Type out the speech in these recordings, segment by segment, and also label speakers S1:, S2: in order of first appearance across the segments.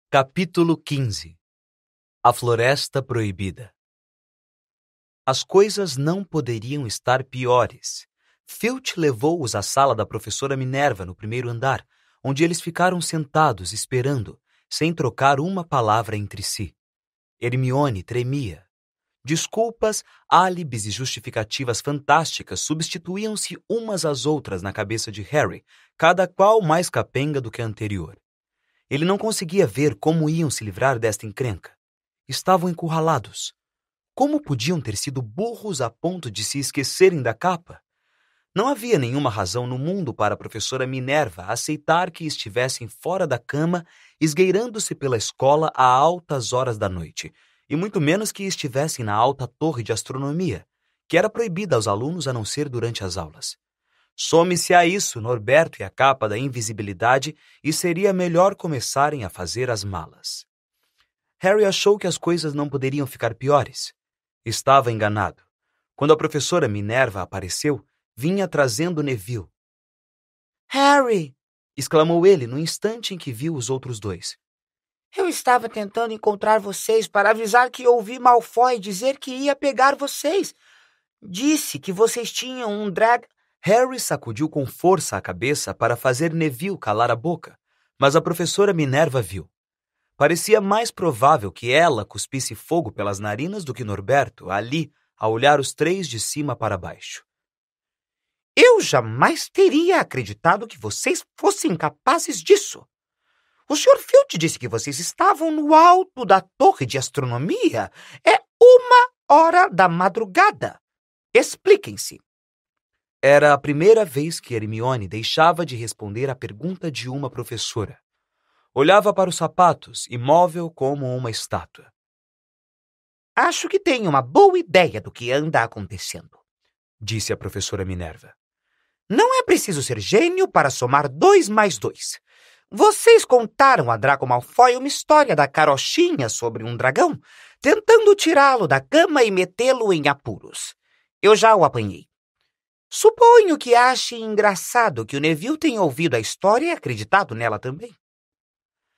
S1: Capítulo 15. A Floresta Proibida. As coisas não poderiam estar piores. Filch levou-os à sala da professora Minerva no primeiro andar, onde eles ficaram sentados esperando, sem trocar uma palavra entre si. Hermione tremia. Desculpas, álibis e justificativas fantásticas substituíam-se umas às outras na cabeça de Harry, cada qual mais capenga do que a anterior. Ele não conseguia ver como iam se livrar desta encrenca. Estavam encurralados. Como podiam ter sido burros a ponto de se esquecerem da capa? Não havia nenhuma razão no mundo para a professora Minerva aceitar que estivessem fora da cama, esgueirando-se pela escola a altas horas da noite, e muito menos que estivessem na alta torre de astronomia, que era proibida aos alunos a não ser durante as aulas. Some-se a isso Norberto e a capa da invisibilidade e seria melhor começarem a fazer as malas. Harry achou que as coisas não poderiam ficar piores. Estava enganado. Quando a professora Minerva apareceu, vinha trazendo Neville.
S2: Harry!
S1: Exclamou ele no instante em que viu os outros dois.
S2: Eu estava tentando encontrar vocês para avisar que ouvi Malfoy dizer que ia pegar vocês. Disse que vocês tinham um drag...
S1: Harry sacudiu com força a cabeça para fazer Neville calar a boca, mas a professora Minerva viu. Parecia mais provável que ela cuspisse fogo pelas narinas do que Norberto, ali, a olhar os três de cima para baixo.
S2: Eu jamais teria acreditado que vocês fossem capazes disso. O Sr. Filch disse que vocês estavam no alto da torre de astronomia. É 1h da madrugada. Expliquem-se.
S1: Era a primeira vez que Hermione deixava de responder à pergunta de uma professora. Olhava para os sapatos, imóvel como uma estátua.
S2: Acho que tenho uma boa ideia do que anda acontecendo,
S1: disse a professora Minerva.
S2: Não é preciso ser gênio para somar 2 mais 2. Vocês contaram a Draco Malfoy uma história da carochinha sobre um dragão, tentando tirá-lo da cama e metê-lo em apuros. Eu já o apanhei. Suponho que ache engraçado que o Neville tenha ouvido a história e acreditado nela também.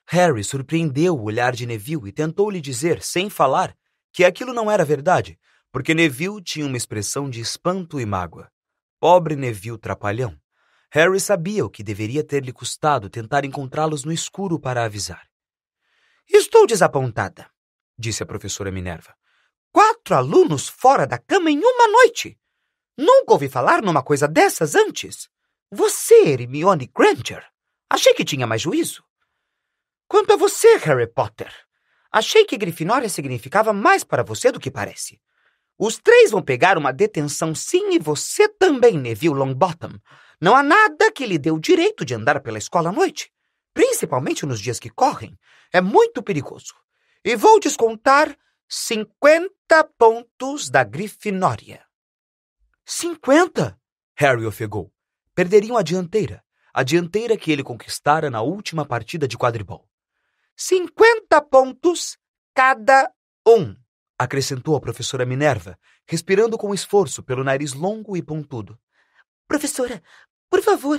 S1: Harry surpreendeu o olhar de Neville e tentou lhe dizer, sem falar, que aquilo não era verdade, porque Neville tinha uma expressão de espanto e mágoa. Pobre Neville trapalhão. Harry sabia o que deveria ter-lhe custado tentar encontrá-los no escuro para avisar.
S2: Estou desapontada, disse a professora Minerva. 4 alunos fora da cama em uma noite! Nunca ouvi falar numa coisa dessas antes. Você, Hermione Granger, achei que tinha mais juízo. Quanto a você, Harry Potter, achei que Grifinória significava mais para você do que parece. Os 3 vão pegar uma detenção sim e você também, Neville Longbottom. Não há nada que lhe dê o direito de andar pela escola à noite, principalmente nos dias que correm. É muito perigoso. E vou descontar 50 pontos da Grifinória.
S1: 50? Harry ofegou. Perderiam a dianteira que ele conquistara na última partida de quadribol.
S2: 50 pontos cada um,
S1: acrescentou a professora Minerva, respirando com esforço pelo nariz longo e pontudo.
S2: Professora, por favor,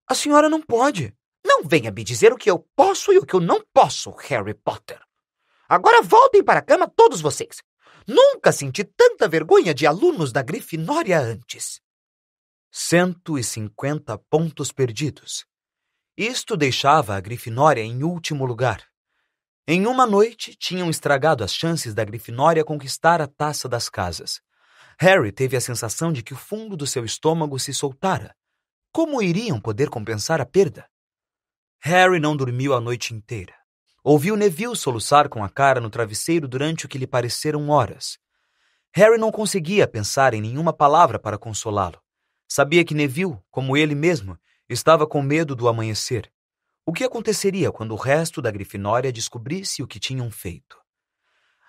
S2: a senhora não pode. Não venha me dizer o que eu posso e o que eu não posso, Harry Potter. Agora voltem para a cama todos vocês. Nunca senti tanta vergonha de alunos da Grifinória antes.
S1: 150 pontos perdidos. Isto deixava a Grifinória em último lugar. Em uma noite, tinham estragado as chances da Grifinória conquistar a Taça das Casas. Harry teve a sensação de que o fundo do seu estômago se soltara. Como iriam poder compensar a perda? Harry não dormiu a noite inteira. Ouviu Neville soluçar com a cara no travesseiro durante o que lhe pareceram horas. Harry não conseguia pensar em nenhuma palavra para consolá-lo. Sabia que Neville, como ele mesmo, estava com medo do amanhecer. O que aconteceria quando o resto da Grifinória descobrisse o que tinham feito?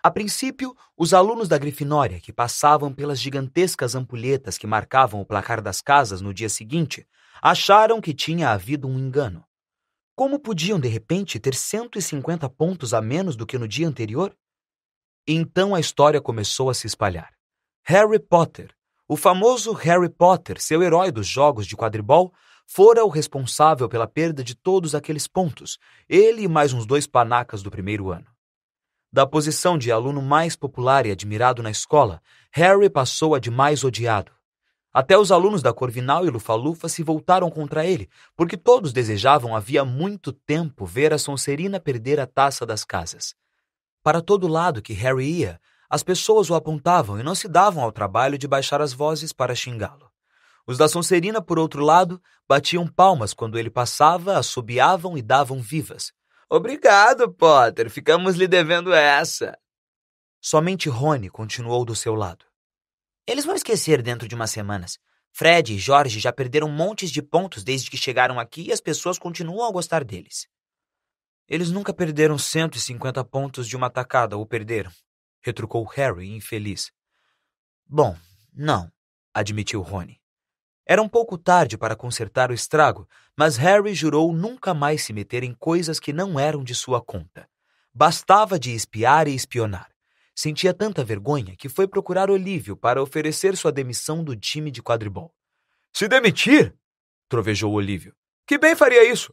S1: A princípio, os alunos da Grifinória, que passavam pelas gigantescas ampulhetas que marcavam o placar das casas no dia seguinte, acharam que tinha havido um engano. Como podiam, de repente, ter 150 pontos a menos do que no dia anterior? Então a história começou a se espalhar. Harry Potter, o famoso Harry Potter, seu herói dos jogos de quadribol, fora o responsável pela perda de todos aqueles pontos, ele e mais uns 2 panacas do primeiro ano. Da posição de aluno mais popular e admirado na escola, Harry passou a de mais odiado. Até os alunos da Corvinal e Lufa-Lufa se voltaram contra ele, porque todos desejavam havia muito tempo ver a Sonserina perder a taça das casas. Para todo lado que Harry ia, as pessoas o apontavam e não se davam ao trabalho de baixar as vozes para xingá-lo. Os da Sonserina, por outro lado, batiam palmas quando ele passava, assobiavam e davam vivas. Obrigado, Potter, ficamos lhe devendo essa. Somente Rony continuou do seu lado. Eles vão esquecer dentro de umas semanas. Fred e George já perderam montes de pontos desde que chegaram aqui e as pessoas continuam a gostar deles. Eles nunca perderam 150 pontos de uma tacada, ou perderam, retrucou Harry, infeliz. Bom, não, admitiu Rony. Era um pouco tarde para consertar o estrago, mas Harry jurou nunca mais se meter em coisas que não eram de sua conta. Bastava de espiar e espionar. Sentia tanta vergonha que foi procurar Olívio para oferecer sua demissão do time de quadribol. Se demitir? Trovejou Olívio. Que bem faria isso?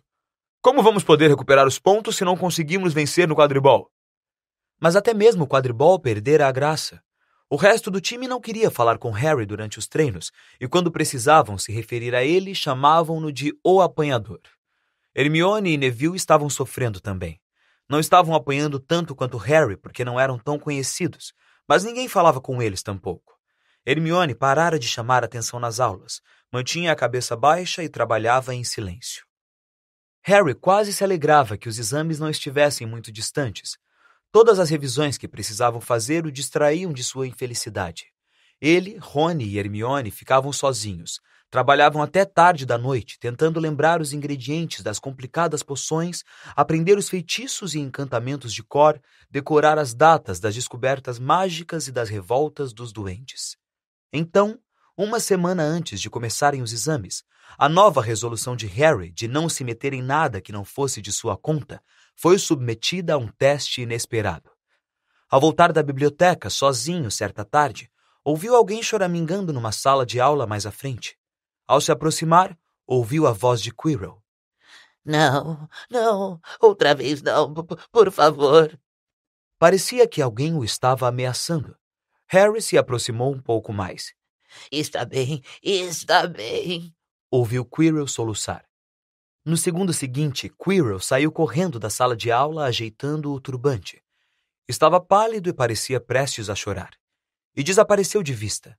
S1: Como vamos poder recuperar os pontos se não conseguimos vencer no quadribol? Mas até mesmo o quadribol perdera a graça. O resto do time não queria falar com Harry durante os treinos, e quando precisavam se referir a ele, chamavam-no de O Apanhador. Hermione e Neville estavam sofrendo também. Não estavam apanhando tanto quanto Harry, porque não eram tão conhecidos, mas ninguém falava com eles tampouco. Hermione parara de chamar atenção nas aulas, mantinha a cabeça baixa e trabalhava em silêncio. Harry quase se alegrava que os exames não estivessem muito distantes. Todas as revisões que precisavam fazer o distraíam de sua infelicidade. Ele, Rony e Hermione ficavam sozinhos. Trabalhavam até tarde da noite, tentando lembrar os ingredientes das complicadas poções, aprender os feitiços e encantamentos de cor, decorar as datas das descobertas mágicas e das revoltas dos duendes. Então, uma semana antes de começarem os exames, a nova resolução de Harry de não se meter em nada que não fosse de sua conta foi submetida a um teste inesperado. Ao voltar da biblioteca, sozinho, certa tarde, ouviu alguém choramingando numa sala de aula mais à frente. Ao se aproximar, ouviu a voz de Quirrell.
S3: Não, outra vez não, por favor.
S1: Parecia que alguém o estava ameaçando. Harry se aproximou um pouco mais.
S3: Está bem,
S1: ouviu Quirrell soluçar. No segundo seguinte, Quirrell saiu correndo da sala de aula ajeitando o turbante. Estava pálido e parecia prestes a chorar. E desapareceu de vista.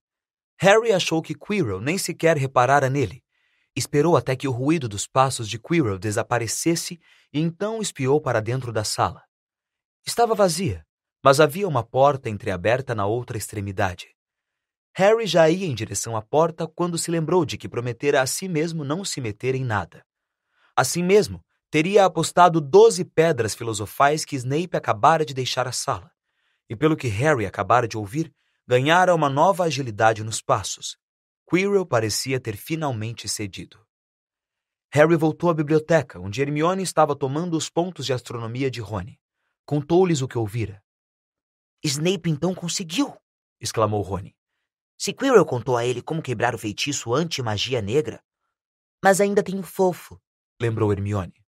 S1: Harry achou que Quirrell nem sequer reparara nele. Esperou até que o ruído dos passos de Quirrell desaparecesse e então espiou para dentro da sala. Estava vazia, mas havia uma porta entreaberta na outra extremidade. Harry já ia em direção à porta quando se lembrou de que prometera a si mesmo não se meter em nada. Assim mesmo, teria apostado 12 pedras filosofais que Snape acabara de deixar a sala. E pelo que Harry acabara de ouvir, ganhara uma nova agilidade nos passos. Quirrell parecia ter finalmente cedido. Harry voltou à biblioteca, onde Hermione estava tomando os pontos de astronomia de Rony. Contou-lhes o que ouvira.
S3: Snape então conseguiu!
S1: Exclamou Rony.
S3: Se Quirrell contou a ele como quebrar o feitiço anti-magia negra... Mas ainda tem o fofo,
S1: lembrou Hermione.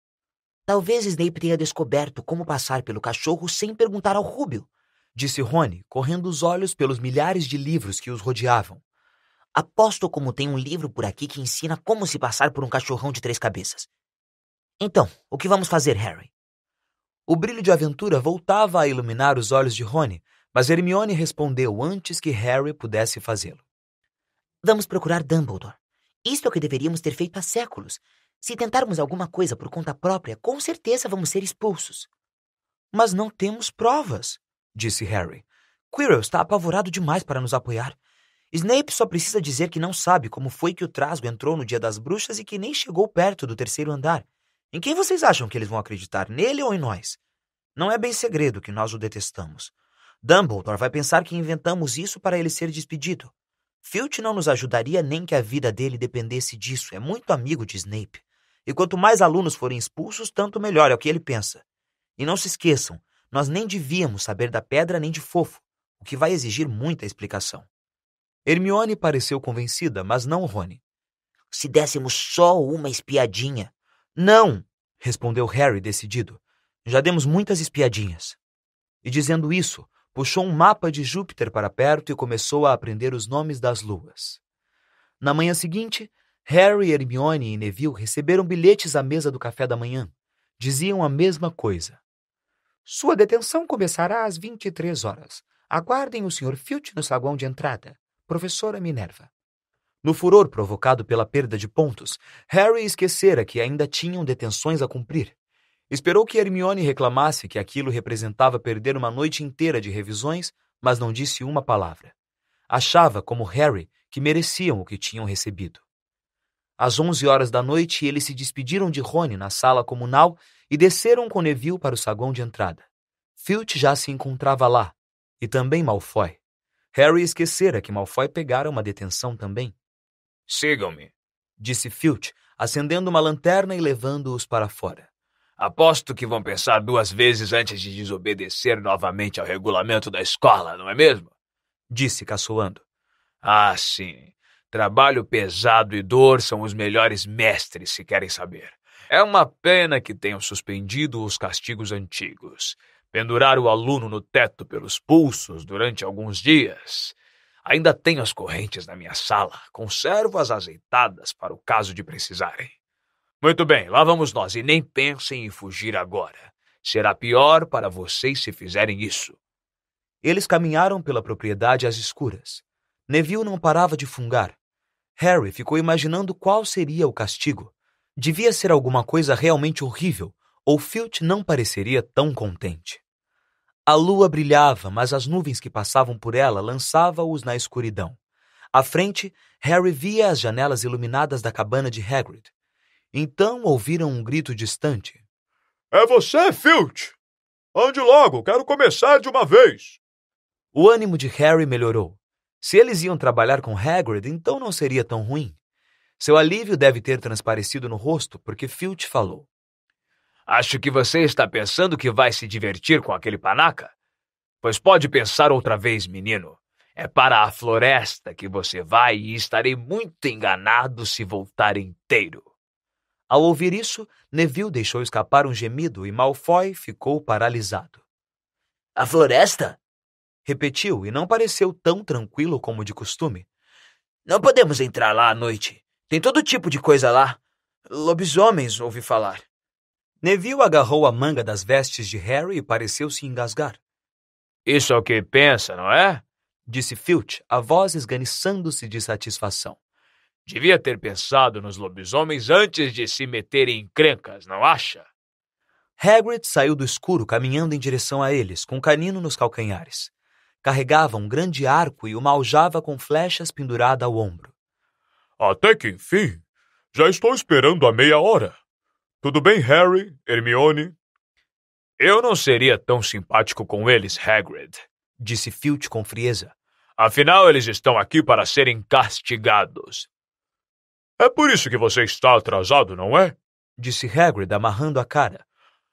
S3: Talvez Snape tenha descoberto como passar pelo cachorro sem perguntar ao Rúbio,
S1: disse Rony, correndo os olhos pelos milhares de livros que os rodeavam.
S3: Aposto como tem um livro por aqui que ensina como se passar por um cachorrão de 3 cabeças. Então, o que vamos fazer, Harry?
S1: O brilho de aventura voltava a iluminar os olhos de Rony, mas Hermione respondeu antes que Harry pudesse fazê-lo.
S3: Vamos procurar Dumbledore. Isto é o que deveríamos ter feito há séculos. Se tentarmos alguma coisa por conta própria, com certeza vamos ser expulsos.
S1: Mas não temos provas, disse Harry. Quirrell está apavorado demais para nos apoiar. Snape só precisa dizer que não sabe como foi que o Trasgo entrou no Dia das Bruxas e que nem chegou perto do 3º andar. Em quem vocês acham que eles vão acreditar, nele ou em nós? Não é bem segredo que nós o detestamos. Dumbledore vai pensar que inventamos isso para ele ser despedido. Filch não nos ajudaria nem que a vida dele dependesse disso. É muito amigo de Snape. E quanto mais alunos forem expulsos, tanto melhor, é o que ele pensa. E não se esqueçam, nós nem devíamos saber da pedra nem de fofo, o que vai exigir muita explicação. Hermione pareceu convencida, mas não Rony.
S3: Se dessemos só uma espiadinha.
S1: Não, respondeu Harry decidido. Já demos muitas espiadinhas. E dizendo isso, puxou um mapa de Júpiter para perto e começou a aprender os nomes das luas. Na manhã seguinte, Harry, Hermione e Neville receberam bilhetes à mesa do café da manhã. Diziam a mesma coisa.
S2: Sua detenção começará às 23 horas. Aguardem o Sr. Filch no saguão de entrada. Professora Minerva.
S1: No furor provocado pela perda de pontos, Harry esquecera que ainda tinham detenções a cumprir. Esperou que Hermione reclamasse que aquilo representava perder uma noite inteira de revisões, mas não disse uma palavra. Achava, como Harry, que mereciam o que tinham recebido. Às 11 horas da noite, eles se despediram de Rony na sala comunal e desceram com Neville para o saguão de entrada. Filch já se encontrava lá, e também Malfoy. Harry esquecera que Malfoy pegara uma detenção também.
S4: Sigam-me,
S1: disse Filch, acendendo uma lanterna e levando-os para fora.
S4: Aposto que vão pensar 2 vezes antes de desobedecer novamente ao regulamento da escola, não é mesmo?
S1: Disse caçoando.
S4: Ah, sim. Trabalho pesado e dor são os melhores mestres, se querem saber. É uma pena que tenham suspendido os castigos antigos. Pendurar o aluno no teto pelos pulsos durante alguns dias. Ainda tenho as correntes na minha sala. Conservo-as azeitadas para o caso de precisarem. Muito bem, lá vamos nós, e nem pensem em fugir agora. Será pior para vocês se fizerem isso.
S1: Eles caminharam pela propriedade às escuras. Neville não parava de fungar. Harry ficou imaginando qual seria o castigo. Devia ser alguma coisa realmente horrível, ou Filch não pareceria tão contente. A lua brilhava, mas as nuvens que passavam por ela lançavam-os na escuridão. À frente, Harry via as janelas iluminadas da cabana de Hagrid. Então ouviram um grito distante.
S5: É você, Filch! Ande logo, quero começar de uma vez!
S1: O ânimo de Harry melhorou. Se eles iam trabalhar com Hagrid, então não seria tão ruim. Seu alívio deve ter transparecido no rosto, porque Filch falou.
S4: Acho que você está pensando que vai se divertir com aquele panaca? Pois pode pensar outra vez, menino. É para a floresta que você vai e estarei muito enganado se voltar inteiro.
S1: Ao ouvir isso, Neville deixou escapar um gemido e Malfoy ficou paralisado.
S3: A floresta?
S1: Repetiu e não pareceu tão tranquilo como de costume.
S3: Não podemos entrar lá à noite. Tem todo tipo de coisa lá. Lobisomens, ouvi falar.
S1: Neville agarrou a manga das vestes de Harry e pareceu se engasgar.
S4: Isso é o que pensa, não é?
S1: Disse Filch, a voz esganiçando-se de satisfação.
S4: Devia ter pensado nos lobisomens antes de se meter em encrencas, não acha?
S1: Hagrid saiu do escuro caminhando em direção a eles, com o canino nos calcanhares. Carregava um grande arco e uma aljava com flechas pendurada ao ombro.
S5: Até que enfim, já estou esperando há meia hora. Tudo bem, Harry, Hermione?
S4: Eu não seria tão simpático com eles, Hagrid,
S1: disse Filch com frieza.
S4: Afinal, eles estão aqui para serem castigados.
S5: É por isso que você está atrasado, não é?
S1: Disse Hagrid, amarrando a cara.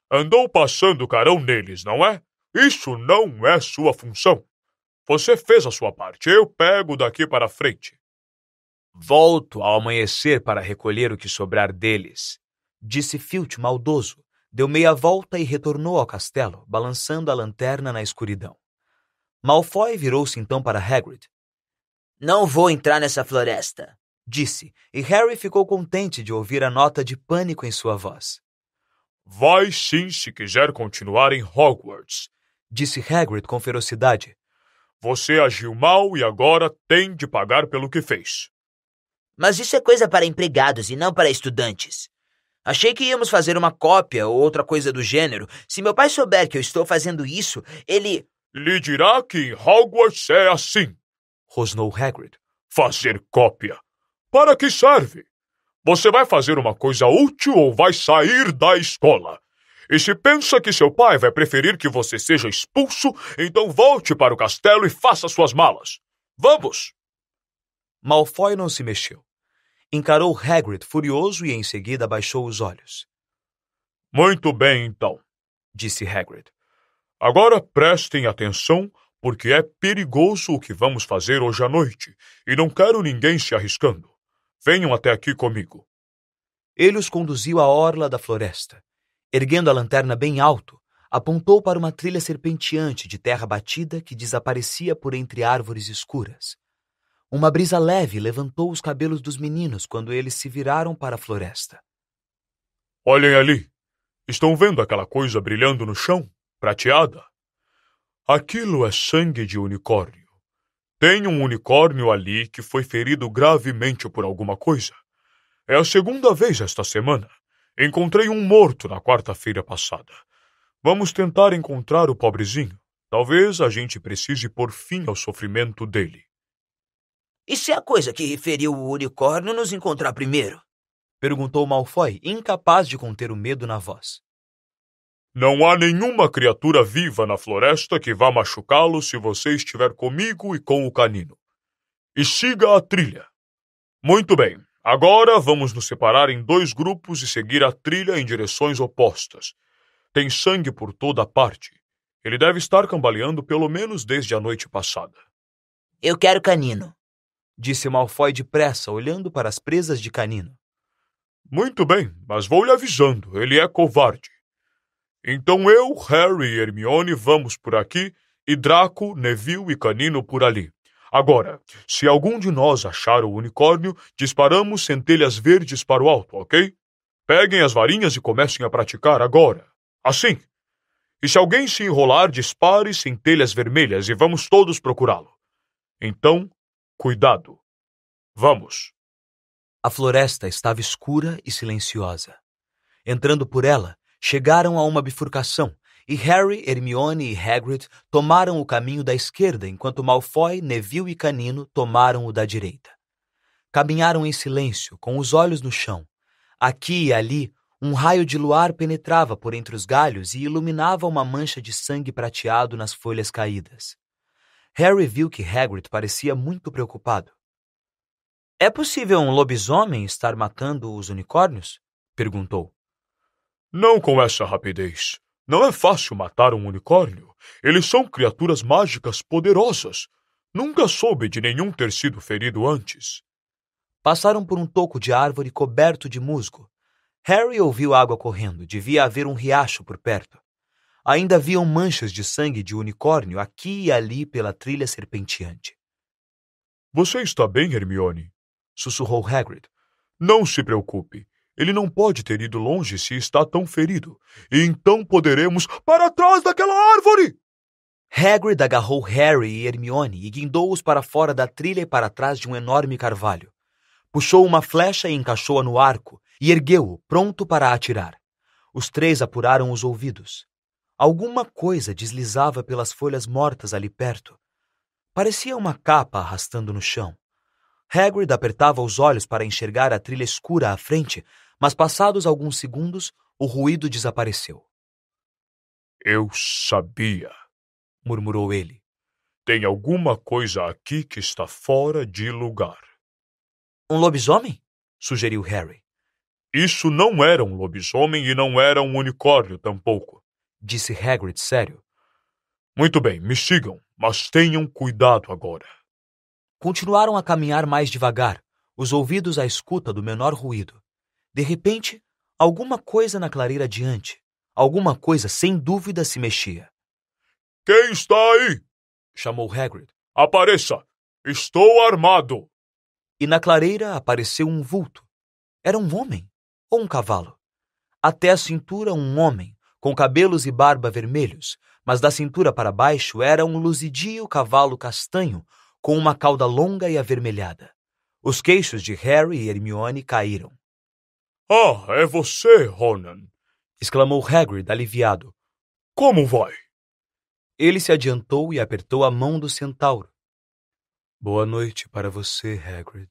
S5: Andou passando carão neles, não é? Isso não é sua função. Você fez a sua parte, eu pego daqui para frente.
S4: Volto ao amanhecer para recolher o que sobrar deles,
S1: disse Filch maldoso. Deu meia volta e retornou ao castelo, balançando a lanterna na escuridão. Malfoy virou-se então para Hagrid.
S3: Não vou entrar nessa floresta,
S1: disse, e Harry ficou contente de ouvir a nota de pânico em sua voz.
S5: Vai sim se quiser continuar em Hogwarts,
S1: disse Hagrid com ferocidade.
S5: Você agiu mal e agora tem de pagar pelo que fez.
S3: Mas isso é coisa para empregados e não para estudantes. Achei que íamos fazer uma cópia ou outra coisa do gênero. Se meu pai souber que eu estou fazendo isso, ele...
S5: Lhe dirá que em Hogwarts é assim,
S1: rosnou Hagrid.
S5: Fazer cópia. Para que serve? Você vai fazer uma coisa útil ou vai sair da escola? E se pensa que seu pai vai preferir que você seja expulso, então volte para o castelo e faça suas malas. Vamos!
S1: Malfoy não se mexeu. Encarou Hagrid furioso e em seguida baixou os olhos.
S5: Muito bem, então,
S1: disse Hagrid.
S5: Agora prestem atenção, porque é perigoso o que vamos fazer hoje à noite, e não quero ninguém se arriscando. Venham até aqui comigo.
S1: Ele os conduziu à orla da floresta. Erguendo a lanterna bem alto, apontou para uma trilha serpenteante de terra batida que desaparecia por entre árvores escuras. Uma brisa leve levantou os cabelos dos meninos quando eles se viraram para a floresta.
S5: Olhem ali. Estão vendo aquela coisa brilhando no chão? Prateada? Aquilo é sangue de unicórnio. Tem um unicórnio ali que foi ferido gravemente por alguma coisa. É a segunda vez esta semana. Encontrei um morto na quarta-feira passada. Vamos tentar encontrar o pobrezinho. Talvez a gente precise pôr fim ao sofrimento dele.
S3: E se a coisa que feriu o unicórnio nos encontrar primeiro?
S1: Perguntou Malfoy, incapaz de conter o medo na voz.
S5: Não há nenhuma criatura viva na floresta que vá machucá-lo se você estiver comigo e com o canino. E siga a trilha. Muito bem. Agora vamos nos separar em 2 grupos e seguir a trilha em direções opostas. Tem sangue por toda parte. Ele deve estar cambaleando pelo menos desde a noite passada.
S3: Eu quero canino,
S1: disse Malfoy depressa, olhando para as presas de canino.
S5: Muito bem, mas vou lhe avisando, ele é covarde. Então eu, Harry e Hermione vamos por aqui e Draco, Neville e Canino por ali. Agora, se algum de nós achar o unicórnio, disparamos centelhas verdes para o alto, ok? Peguem as varinhas e comecem a praticar agora. Assim. E se alguém se enrolar, dispare centelhas vermelhas e vamos todos procurá-lo. Então, cuidado. Vamos.
S1: A floresta estava escura e silenciosa. Entrando por ela, chegaram a uma bifurcação e Harry, Hermione e Hagrid tomaram o caminho da esquerda, enquanto Malfoy, Neville e Canino tomaram o da direita. Caminharam em silêncio, com os olhos no chão. Aqui e ali, um raio de luar penetrava por entre os galhos e iluminava uma mancha de sangue prateado nas folhas caídas. Harry viu que Hagrid parecia muito preocupado. É possível um lobisomem estar matando os unicórnios? Perguntou.
S5: Não com essa rapidez. Não é fácil matar um unicórnio. Eles são criaturas mágicas poderosas. Nunca soube de nenhum ter sido ferido antes.
S1: Passaram por um toco de árvore coberto de musgo. Harry ouviu água correndo. Devia haver um riacho por perto. Ainda haviam manchas de sangue de unicórnio aqui e ali pela trilha serpenteante.
S5: Você está bem, Hermione?
S1: Sussurrou Hagrid.
S5: Não se preocupe. Ele não pode ter ido longe se está tão ferido. E então poderemos... Para trás daquela árvore!
S1: Hagrid agarrou Harry e Hermione e guindou-os para fora da trilha e para trás de um enorme carvalho. Puxou uma flecha e encaixou-a no arco e ergueu-o, pronto para atirar. Os 3 apuraram os ouvidos. Alguma coisa deslizava pelas folhas mortas ali perto. Parecia uma capa arrastando no chão. Hagrid apertava os olhos para enxergar a trilha escura à frente, mas passados alguns segundos, o ruído desapareceu.
S5: Eu sabia,
S1: murmurou ele.
S5: Tem alguma coisa aqui que está fora de lugar.
S1: Um lobisomem? Sugeriu Harry.
S5: Isso não era um lobisomem e não era um unicórnio tampouco,
S1: disse Hagrid sério.
S5: Muito bem, me sigam, mas tenham cuidado agora.
S1: Continuaram a caminhar mais devagar, os ouvidos à escuta do menor ruído. De repente, alguma coisa na clareira adiante, alguma coisa sem dúvida se mexia.
S5: Quem está aí?
S1: Chamou Hagrid.
S5: Apareça! Estou armado!
S1: E na clareira apareceu um vulto. Era um homem ou um cavalo. Até a cintura um homem, com cabelos e barba vermelhos, mas da cintura para baixo era um luzidio cavalo castanho, com uma cauda longa e avermelhada. Os queixos de Harry e Hermione caíram.
S5: Ah, é você, Ronan!
S1: Exclamou Hagrid, aliviado.
S5: Como vai?
S1: Ele se adiantou e apertou a mão do centauro. Boa noite para você, Hagrid,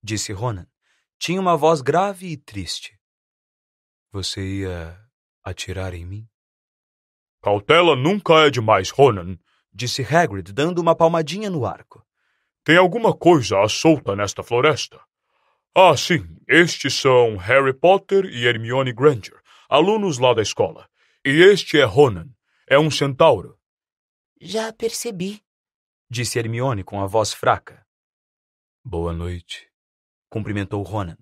S1: disse Ronan. Tinha uma voz grave e triste. Você ia atirar em mim?
S5: Cautela nunca é demais, Ronan,
S1: disse Hagrid, dando uma palmadinha no arco.
S5: Tem alguma coisa à solta nesta floresta? Ah, sim, estes são Harry Potter e Hermione Granger, alunos lá da escola. E este é Ronan, é um centauro.
S2: Já percebi,
S1: disse Hermione com a voz fraca. Boa noite, cumprimentou Ronan.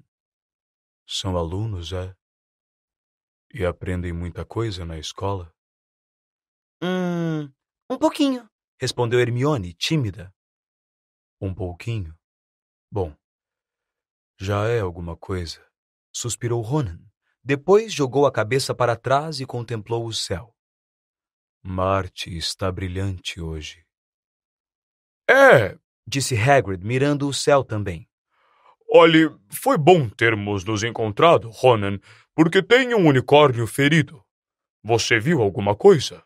S5: São alunos, é? E aprendem muita coisa na escola?
S2: Um pouquinho,
S1: Respondeu Hermione, tímida.
S5: Um pouquinho? Bom, já é alguma coisa.
S1: Suspirou Ronan. Depois jogou a cabeça para trás e contemplou o céu.
S5: Marte está brilhante hoje.
S4: É,
S1: Disse Hagrid, mirando o céu também.
S5: Olhe, foi bom termos nos encontrado, Ronan, porque tem um unicórnio ferido. Você viu alguma coisa?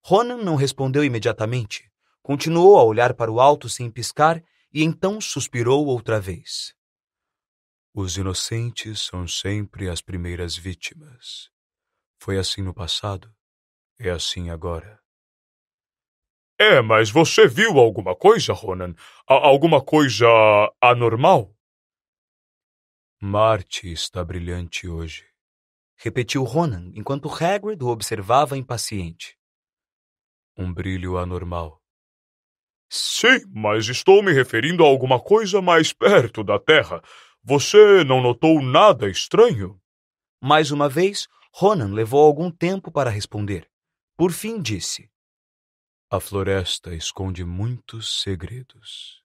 S1: Ronan não respondeu imediatamente. Continuou a olhar para o alto sem piscar e então suspirou outra vez.
S5: Os inocentes são sempre as primeiras vítimas. Foi assim no passado, é assim agora. É, mas você viu alguma coisa, Ronan? Alguma coisa anormal? Marte está brilhante hoje.
S1: Repetiu Ronan, enquanto Hagrid o observava impaciente.
S5: Um brilho anormal. Sim, mas estou me referindo a alguma coisa mais perto da Terra. Você não notou nada estranho?
S1: Mais uma vez, Ronan levou algum tempo para responder. Por fim disse.
S5: A floresta esconde muitos segredos.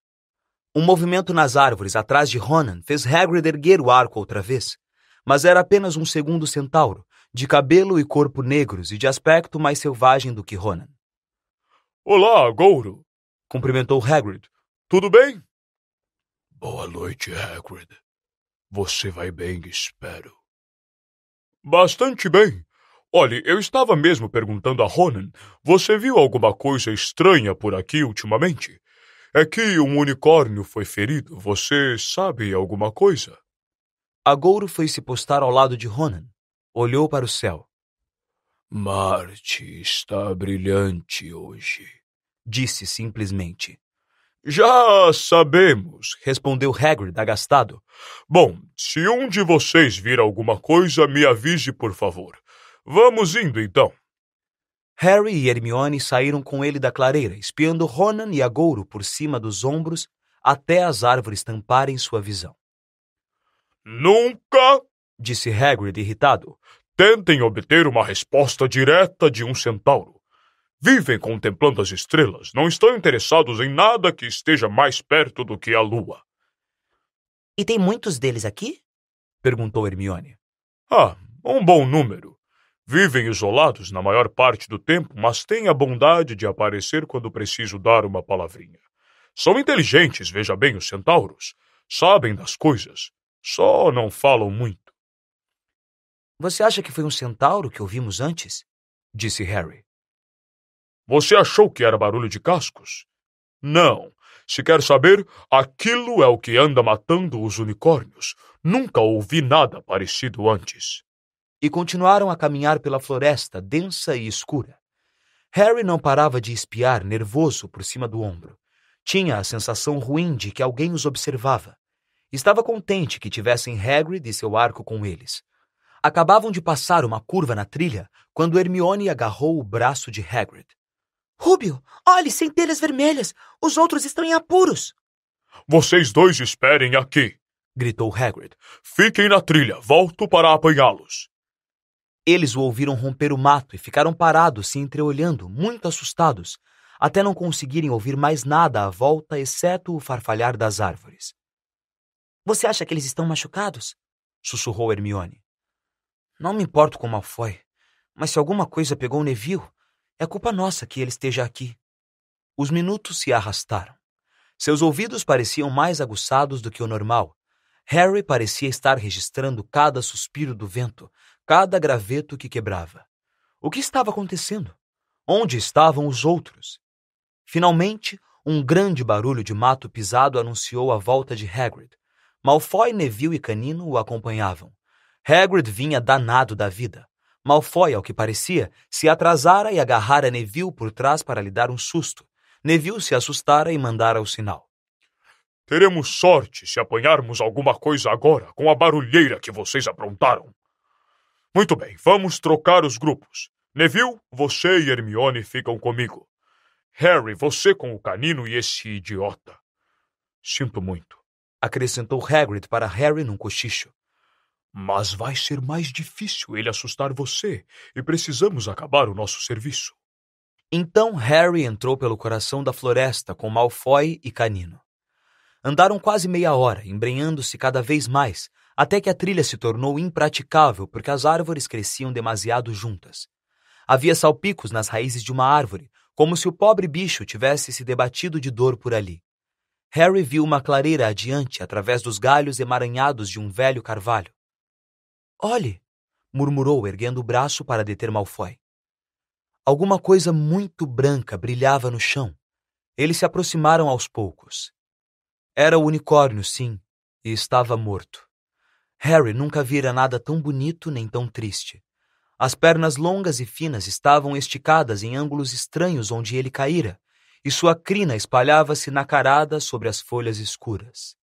S1: Um movimento nas árvores atrás de Ronan fez Hagrid erguer o arco outra vez. Mas era apenas um segundo centauro, de cabelo e corpo negros e de aspecto mais selvagem do que Ronan.
S5: Olá, Gouro!
S1: Cumprimentou Hagrid.
S5: Tudo bem? Boa noite, Hagrid. Você vai bem, espero. Bastante bem. Olhe, eu estava mesmo perguntando a Ronan, você viu alguma coisa estranha por aqui ultimamente? É que um unicórnio foi ferido, você sabe alguma coisa?
S1: Agouro foi se postar ao lado de Ronan. Olhou para o céu.
S5: Marte está brilhante hoje.
S1: Disse simplesmente.
S5: Já sabemos,
S1: Respondeu Hagrid agastado.
S5: Bom, se um de vocês vir alguma coisa, me avise, por favor. Vamos indo, então.
S1: Harry e Hermione saíram com ele da clareira, espiando Ronan e Agouro por cima dos ombros até as árvores tamparem sua visão.
S5: Nunca,
S1: Disse Hagrid irritado.
S5: tentem obter uma resposta direta de um centauro. Vivem contemplando as estrelas, não estão interessados em nada que esteja mais perto do que a lua.
S2: E tem muitos deles aqui?
S1: Perguntou Hermione.
S5: Ah, um bom número. Vivem isolados na maior parte do tempo, mas têm a bondade de aparecer quando preciso dar uma palavrinha. São inteligentes, veja bem, os centauros. Sabem das coisas, só não falam muito.
S1: Você acha que foi um centauro que ouvimos antes? Disse Harry.
S5: Você achou que era barulho de cascos? Não. Se quer saber, aquilo é o que anda matando os unicórnios. Nunca ouvi nada parecido antes.
S1: E continuaram a caminhar pela floresta densa e escura. Harry não parava de espiar, nervoso, por cima do ombro. Tinha a sensação ruim de que alguém os observava. Estava contente que tivessem Hagrid e seu arco com eles. Acabavam de passar uma curva na trilha quando Hermione agarrou o braço de Hagrid.
S2: Rúbio, olhe, centelhas vermelhas! Os outros estão em apuros!
S5: Vocês dois esperem aqui,
S1: gritou Hagrid.
S5: Fiquem na trilha, volto para apanhá-los.
S1: Eles o ouviram romper o mato e ficaram parados, se entreolhando, muito assustados, até não conseguirem ouvir mais nada à volta, exceto o farfalhar das árvores.
S2: Você acha que eles estão machucados?
S1: Sussurrou Hermione.
S2: Não me importo com o Malfoy, mas se alguma coisa pegou o Neville, é culpa nossa que ele esteja aqui.
S1: Os minutos se arrastaram. Seus ouvidos pareciam mais aguçados do que o normal. Harry parecia estar registrando cada suspiro do vento, cada graveto que quebrava. O que estava acontecendo? Onde estavam os outros? Finalmente, um grande barulho de mato pisado anunciou a volta de Hagrid. Malfoy, Neville e Canino o acompanhavam. Hagrid vinha danado da vida. Malfoy, ao que parecia, se atrasara e agarrara Neville por trás para lhe dar um susto. Neville se assustara e mandara o sinal.
S5: Teremos sorte se apanharmos alguma coisa agora com a barulheira que vocês aprontaram. Muito bem, vamos trocar os grupos. Neville, você e Hermione ficam comigo. Harry, você com o Canino e esse idiota. Sinto muito.
S1: acrescentou Hagrid para Harry num cochicho.
S5: Mas vai ser mais difícil ele assustar você e precisamos acabar o nosso serviço.
S1: Então Harry entrou pelo coração da floresta com Malfoy e Canino. Andaram quase meia hora, embrenhando-se cada vez mais, até que a trilha se tornou impraticável porque as árvores cresciam demasiado juntas. Havia salpicos nas raízes de uma árvore, como se o pobre bicho tivesse se debatido de dor por ali. Harry viu uma clareira adiante através dos galhos emaranhados de um velho carvalho. Olhe, murmurou, erguendo o braço para deter Malfoy. Alguma coisa muito branca brilhava no chão. Eles se aproximaram aos poucos. Era o unicórnio, sim, e estava morto. Harry nunca vira nada tão bonito nem tão triste. As pernas longas e finas estavam esticadas em ângulos estranhos onde ele caíra, e sua crina espalhava-se nacarada sobre as folhas escuras.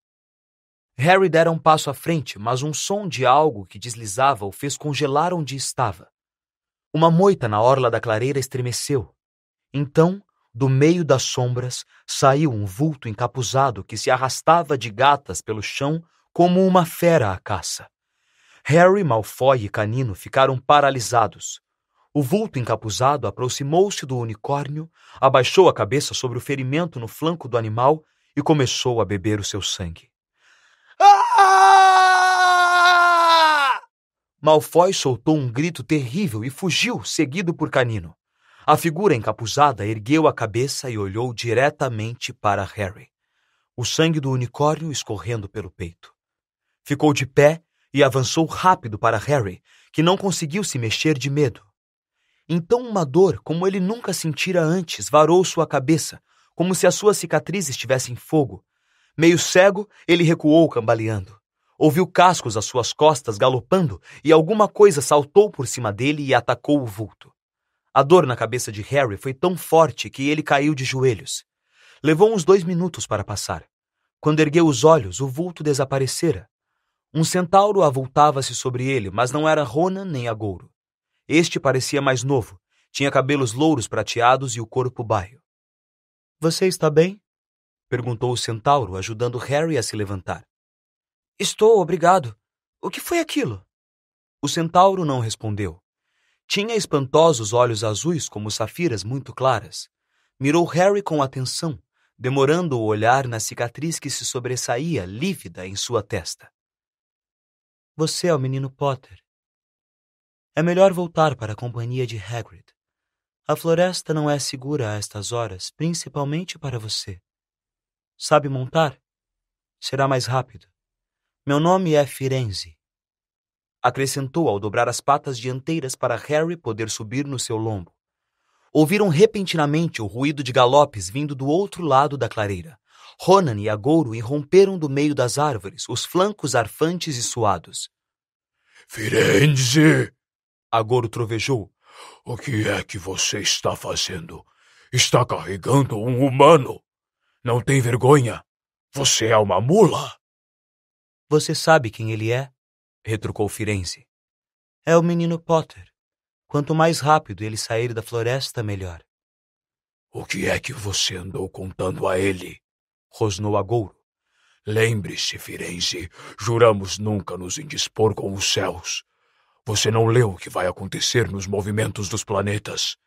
S1: Harry dera um passo à frente, mas um som de algo que deslizava o fez congelar onde estava. Uma moita na orla da clareira estremeceu. Então, do meio das sombras, saiu um vulto encapuzado que se arrastava de gatas pelo chão como uma fera à caça. Harry, Malfoy e Canino ficaram paralisados. O vulto encapuzado aproximou-se do unicórnio, abaixou a cabeça sobre o ferimento no flanco do animal e começou a beber o seu sangue. Ah! Malfoy soltou um grito terrível e fugiu, seguido por Canino. A figura encapuzada ergueu a cabeça e olhou diretamente para Harry, o sangue do unicórnio escorrendo pelo peito. Ficou de pé e avançou rápido para Harry, que não conseguiu se mexer de medo. Então uma dor, como ele nunca sentira antes, varou sua cabeça, como se a sua cicatriz estivesse em fogo. Meio cego, ele recuou cambaleando. Ouviu cascos às suas costas galopando e alguma coisa saltou por cima dele e atacou o vulto. A dor na cabeça de Harry foi tão forte que ele caiu de joelhos. Levou uns 2 minutos para passar. Quando ergueu os olhos, o vulto desaparecera. Um centauro avultava-se sobre ele, mas não era Ronan nem Agouro. Este parecia mais novo, tinha cabelos louros prateados e o corpo baio. — Você está bem? Perguntou o centauro, ajudando Harry a se levantar. — Estou, obrigado. O que foi aquilo? O centauro não respondeu. Tinha espantosos olhos azuis como safiras muito claras. Mirou Harry com atenção, demorando o olhar na cicatriz que se sobressaía, lívida, em sua testa. — Você é o menino Potter. É melhor voltar para a companhia de Hagrid. A floresta não é segura a estas horas, principalmente para você. Sabe montar? Será mais rápido. Meu nome é Firenze. Acrescentou ao dobrar as patas dianteiras para Harry poder subir no seu lombo. Ouviram repentinamente o ruído de galopes vindo do outro lado da clareira. Ronan e Agouro irromperam do meio das árvores, os flancos arfantes e suados.
S5: Firenze!
S1: Agouro trovejou.
S5: O que é que você está fazendo? Está carregando um humano? Não tem vergonha? Você é uma mula?
S1: Você sabe quem ele é? Retrucou Firenze. É o menino Potter. Quanto mais rápido ele sair da floresta, melhor.
S5: O que é que você andou contando a ele?
S1: Rosnou Agouro.
S5: Lembre-se, Firenze, juramos nunca nos indispor com os céus. Você não leu o que vai acontecer nos movimentos dos planetas.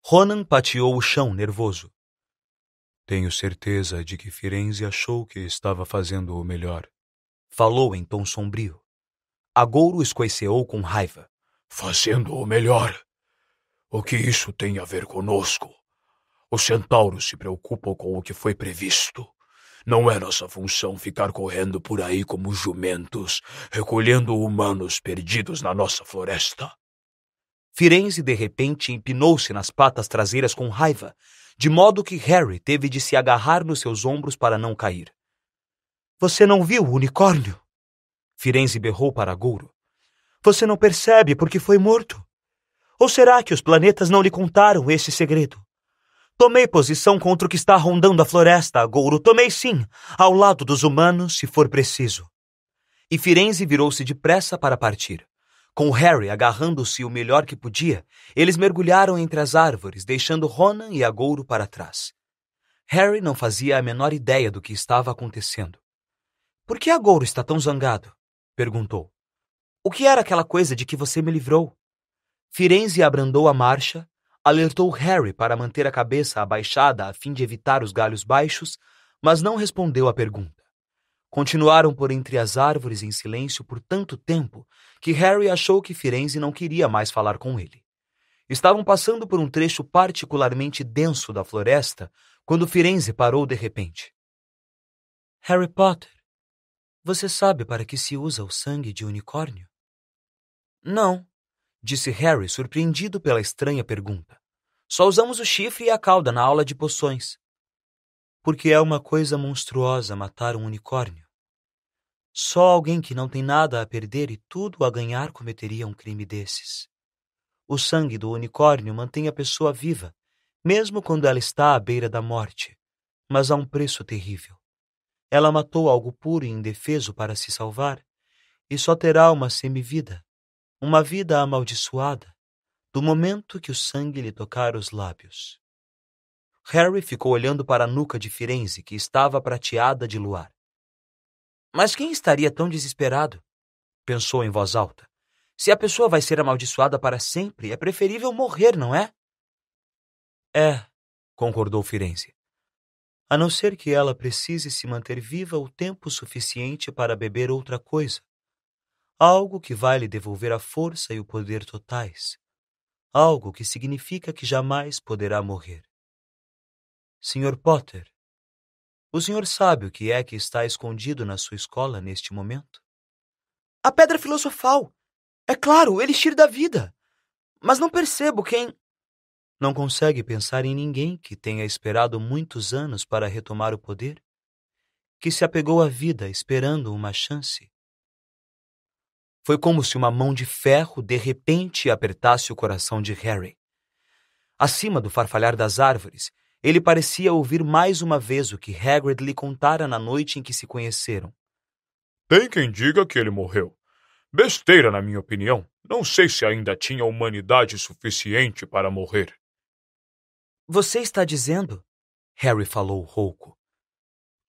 S1: Ronan pateou o chão, nervoso. Tenho certeza de que Firenze achou que estava fazendo o melhor. Falou em tom sombrio. Agouro escoiceou com raiva.
S5: Fazendo o melhor? O que isso tem a ver conosco? Os centauros se preocupam com o que foi previsto. Não é nossa função ficar correndo por aí como jumentos, recolhendo humanos perdidos na nossa floresta.
S1: Firenze, de repente, empinou-se nas patas traseiras com raiva, de modo que Harry teve de se agarrar nos seus ombros para não cair. — Você não viu o unicórnio? Firenze berrou para Agouro. — Você não percebe porque foi morto? Ou será que os planetas não lhe contaram esse segredo? Tomei posição contra o que está rondando a floresta, Agouro. Tomei sim, ao lado dos humanos, se for preciso. E Firenze virou-se depressa para partir. Com Harry agarrando-se o melhor que podia, eles mergulharam entre as árvores, deixando Ronan e Agouro para trás. Harry não fazia a menor ideia do que estava acontecendo. Por que Agouro está tão zangado? Perguntou. O que era aquela coisa de que você me livrou? Firenze abrandou a marcha, alertou Harry para manter a cabeça abaixada a fim de evitar os galhos baixos, mas não respondeu à pergunta. Continuaram por entre as árvores em silêncio por tanto tempo que Harry achou que Firenze não queria mais falar com ele. Estavam passando por um trecho particularmente denso da floresta quando Firenze parou de repente. Harry Potter, você sabe para que se usa o sangue de unicórnio? Não, disse Harry, surpreendido pela estranha pergunta. Só usamos o chifre e a cauda na aula de poções. Porque é uma coisa monstruosa matar um unicórnio. Só alguém que não tem nada a perder e tudo a ganhar cometeria um crime desses. O sangue do unicórnio mantém a pessoa viva, mesmo quando ela está à beira da morte, mas a um preço terrível. Ela matou algo puro e indefeso para se salvar, e só terá uma semivida, uma vida amaldiçoada, do momento que o sangue lhe tocar os lábios. Harry ficou olhando para a nuca de Firenze, que estava prateada de luar. Mas quem estaria tão desesperado? Pensou em voz alta. Se a pessoa vai ser amaldiçoada para sempre, é preferível morrer, não é? É, concordou Firenze. A não ser que ela precise se manter viva o tempo suficiente para beber outra coisa. Algo que vai lhe devolver a força e o poder totais. Algo que significa que jamais poderá morrer. Sr. Potter, o senhor sabe o que é que está escondido na sua escola neste momento? A pedra filosofal! É claro, o elixir da vida! Mas não percebo quem... Não consegue pensar em ninguém que tenha esperado muitos anos para retomar o poder? Que se apegou à vida esperando uma chance? Foi como se uma mão de ferro de repente apertasse o coração de Harry. Acima do farfalhar das árvores, ele parecia ouvir mais uma vez o que Hagrid lhe contara na noite em que se conheceram.
S5: Tem quem diga que ele morreu. Besteira, na minha opinião. Não sei se ainda tinha humanidade suficiente para morrer.
S1: Você está dizendo, Harry falou rouco,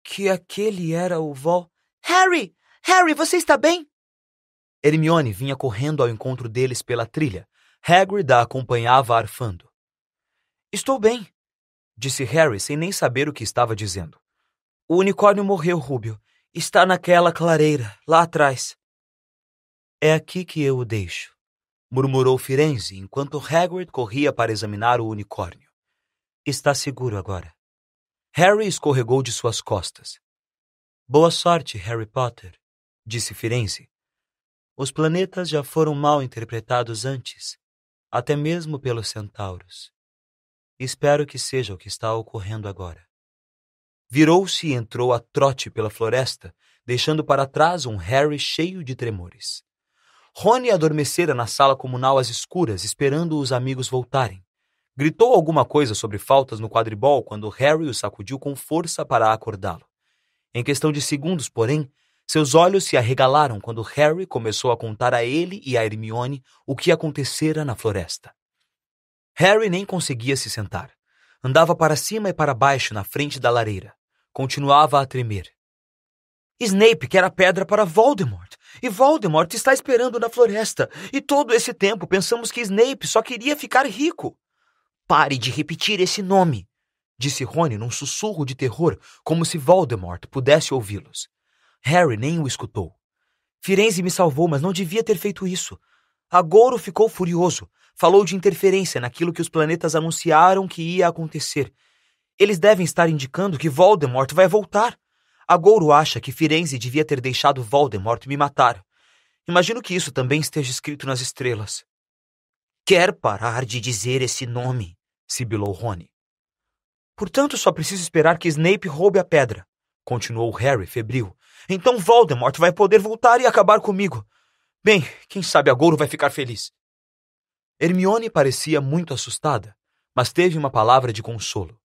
S1: que aquele era o Harry! Harry, você está bem? Hermione vinha correndo ao encontro deles pela trilha. Hagrid a acompanhava arfando. Estou bem, disse Harry sem nem saber o que estava dizendo. O unicórnio morreu, Rúbio. Está naquela clareira, lá atrás. É aqui que eu o deixo, murmurou Firenze enquanto Hagrid corria para examinar o unicórnio. Está seguro agora. Harry escorregou de suas costas. Boa sorte, Harry Potter, disse Firenze. Os planetas já foram mal interpretados antes, até mesmo pelos centauros. Espero que seja o que está ocorrendo agora. Virou-se e entrou a trote pela floresta, deixando para trás um Harry cheio de tremores. Rony adormecera na sala comunal às escuras, esperando os amigos voltarem. Gritou alguma coisa sobre faltas no quadribol quando Harry o sacudiu com força para acordá-lo. Em questão de segundos, porém, seus olhos se arregalaram quando Harry começou a contar a ele e a Hermione o que acontecera na floresta. Harry nem conseguia se sentar. Andava para cima e para baixo na frente da lareira. Continuava a tremer. Snape quer a pedra para Voldemort, e Voldemort está esperando na floresta, e todo esse tempo pensamos que Snape só queria ficar rico. Pare de repetir esse nome, disse Rony num sussurro de terror, como se Voldemort pudesse ouvi-los. Harry nem o escutou. Firenze me salvou, mas não devia ter feito isso. Agouro ficou furioso. Falou de interferência naquilo que os planetas anunciaram que ia acontecer. Eles devem estar indicando que Voldemort vai voltar. Agouro acha que Firenze devia ter deixado Voldemort me matar. Imagino que isso também esteja escrito nas estrelas. Quer parar de dizer esse nome? Sibilou Rony. Portanto, só preciso esperar que Snape roube a pedra, continuou Harry febril. Então Voldemort vai poder voltar e acabar comigo. Bem, quem sabe Agouro vai ficar feliz. Hermione parecia muito assustada, mas teve uma palavra de consolo.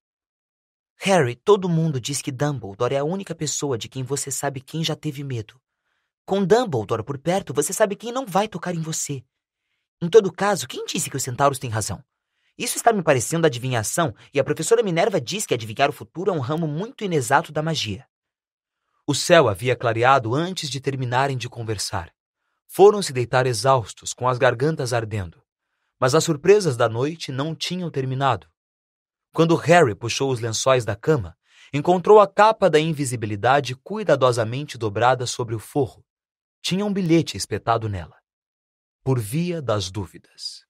S1: Harry, todo mundo diz que Dumbledore é a única pessoa de quem você sabe quem já teve medo. Com Dumbledore por perto, você sabe quem não vai tocar em você. Em todo caso, quem disse que os centauros têm razão? Isso está me parecendo adivinhação, e a professora Minerva diz que adivinhar o futuro é um ramo muito inexato da magia. O céu havia clareado antes de terminarem de conversar. Foram se deitar exaustos, com as gargantas ardendo. Mas as surpresas da noite não tinham terminado. Quando Harry puxou os lençóis da cama, encontrou a capa da invisibilidade cuidadosamente dobrada sobre o forro. Tinha um bilhete espetado nela. Por via das dúvidas.